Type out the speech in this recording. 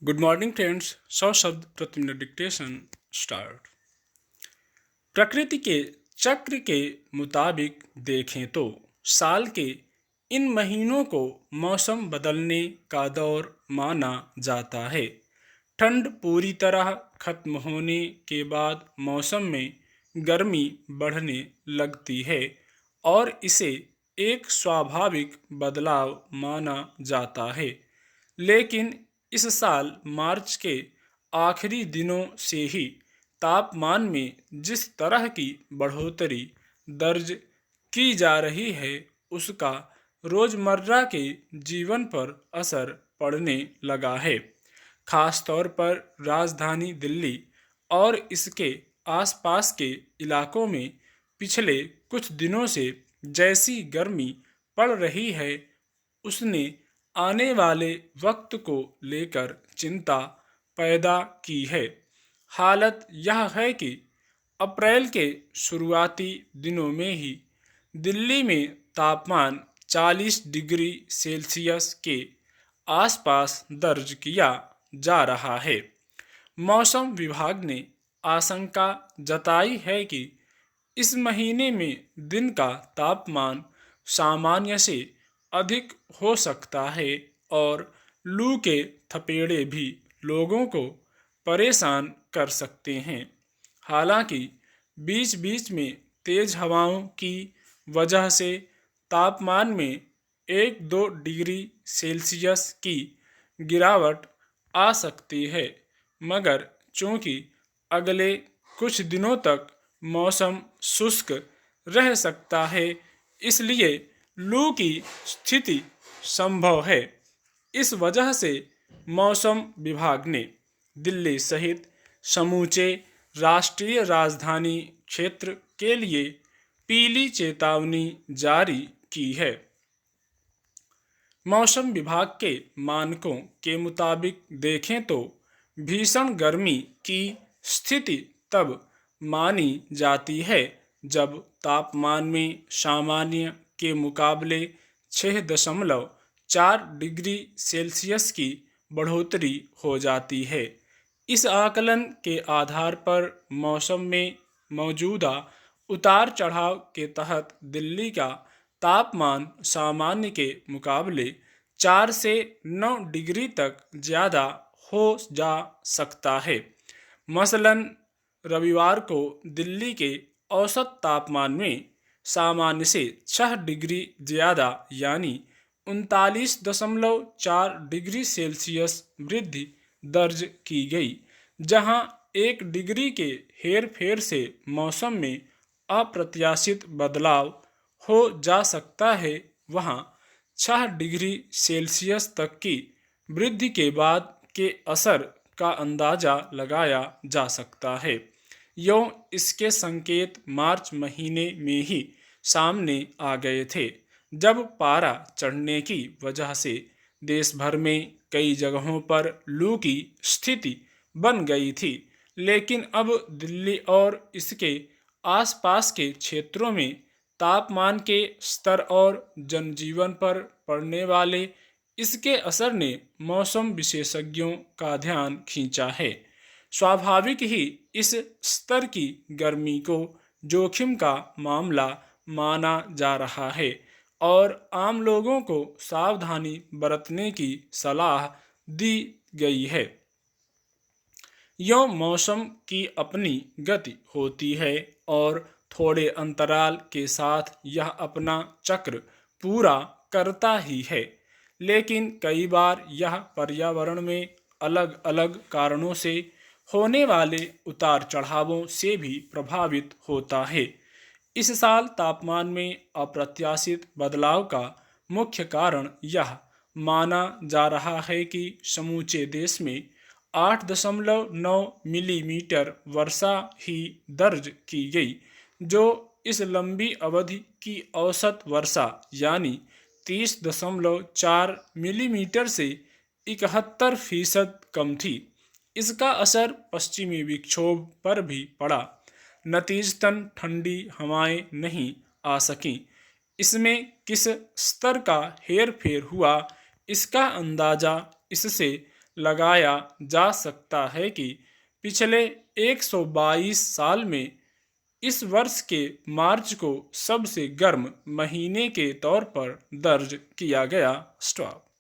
Good morning friends. 100 शब्द प्रति minute dictation start. प्रकृति के चक्र के मुताबिक देखें तो साल के इन महीनों को मौसम बदलने का दौर माना जाता है। ठंड पूरी तरह खत्म होने के बाद मौसम में गर्मी बढ़ने लगती है और इसे एक स्वाभाविक बदलाव माना जाता है। लेकिन इस साल मार्च के आखिरी दिनों से ही तापमान में जिस तरह की बढ़ोतरी दर्ज की जा रही है उसका रोज़मर्रा के जीवन पर असर पड़ने लगा है। खास तौर पर राजधानी दिल्ली और इसके आसपास के इलाकों में पिछले कुछ दिनों से जैसी गर्मी पड़ रही है उसने आने वाले वक्त को लेकर चिंता पैदा की है। हालत यह है कि अप्रैल के शुरुआती दिनों में ही दिल्ली में तापमान 40 डिग्री सेल्सियस के आसपास दर्ज किया जा रहा है। मौसम विभाग ने आशंका जताई है कि इस महीने में दिन का तापमान सामान्य से अधिक हो सकता है और लू के थपेड़े भी लोगों को परेशान कर सकते हैं। हालांकि बीच बीच में तेज हवाओं की वजह से तापमान में 1-2 डिग्री सेल्सियस की गिरावट आ सकती है, मगर चूंकि अगले कुछ दिनों तक मौसम शुष्क रह सकता है इसलिए लू की स्थिति संभव है। इस वजह से मौसम विभाग ने दिल्ली सहित समूचे राष्ट्रीय राजधानी क्षेत्र के लिए पीली चेतावनी जारी की है। मौसम विभाग के मानकों के मुताबिक देखें तो भीषण गर्मी की स्थिति तब मानी जाती है जब तापमान में सामान्य के मुकाबले 6.4 डिग्री सेल्सियस की बढ़ोतरी हो जाती है। इस आकलन के आधार पर मौसम में मौजूदा उतार चढ़ाव के तहत दिल्ली का तापमान सामान्य के मुकाबले 4 से 9 डिग्री तक ज़्यादा हो जा सकता है। मसलन रविवार को दिल्ली के औसत तापमान में सामान्य से 6 डिग्री ज़्यादा यानी 39.4 डिग्री सेल्सियस वृद्धि दर्ज की गई। जहां 1 डिग्री के हेरफेर से मौसम में अप्रत्याशित बदलाव हो जा सकता है, वहां 6 डिग्री सेल्सियस तक की वृद्धि के बाद के असर का अंदाजा लगाया जा सकता है। यूं इसके संकेत मार्च महीने में ही सामने आ गए थे, जब पारा चढ़ने की वजह से देश भर में कई जगहों पर लू की स्थिति बन गई थी। लेकिन अब दिल्ली और इसके आसपास के क्षेत्रों में तापमान के स्तर और जनजीवन पर पड़ने वाले इसके असर ने मौसम विशेषज्ञों का ध्यान खींचा है। स्वाभाविक ही इस स्तर की गर्मी को जोखिम का मामला माना जा रहा है और आम लोगों को सावधानी बरतने की सलाह दी गई है। यूं मौसम की अपनी गति होती है और थोड़े अंतराल के साथ यह अपना चक्र पूरा करता ही है, लेकिन कई बार यह पर्यावरण में अलग अलग कारणों से होने वाले उतार चढ़ावों से भी प्रभावित होता है। इस साल तापमान में अप्रत्याशित बदलाव का मुख्य कारण यह माना जा रहा है कि समूचे देश में 8.9 मिलीमीटर वर्षा ही दर्ज की गई, जो इस लंबी अवधि की औसत वर्षा यानी 30.4 मिलीमीटर से 71% कम थी। इसका असर पश्चिमी विक्षोभ पर भी पड़ा। नतीजतन ठंडी हवाएं नहीं आ सकीं। इसमें किस स्तर का हेर फेर हुआ इसका अंदाजा इससे लगाया जा सकता है कि पिछले 122 साल में इस वर्ष के मार्च को सबसे गर्म महीने के तौर पर दर्ज किया गया। स्टॉप।